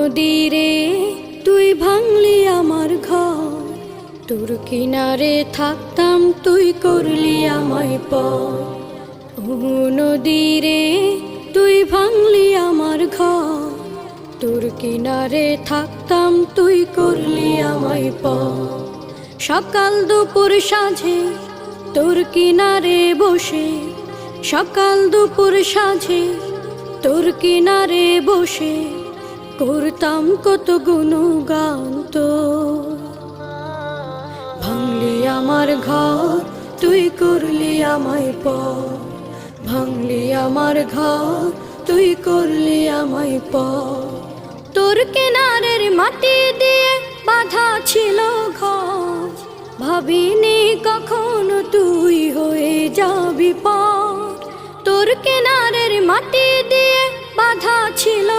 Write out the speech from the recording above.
নদীরে তুই ভাঙলি আমার ঘর, তোর কিনারে থাকতাম তুই করলি আমায় পর। ও নদীরে তুই ভাঙলি আমার ঘর, তোর কিনারে থাকতাম তুই করলি আমায় পর। সকাল দুপুর সাঁঝে তোর কিনারে বসে, সকাল দুপুর সাঁঝে তোর কিনারে বসে করতাম কত গুণগান তোর। ভাঙলি আমার ঘর তুই করলি আমায় পর, ভাঙলি আমার ঘর তুই করলি আমায় পর। তোর কিনারের মাটি দিয়ে বাঁধা ছিল ঘর, ভাবিনি কখনো তুই হয়ে যাবি পর। তোর কিনারের মাটি দিয়ে বাঁধা ছিল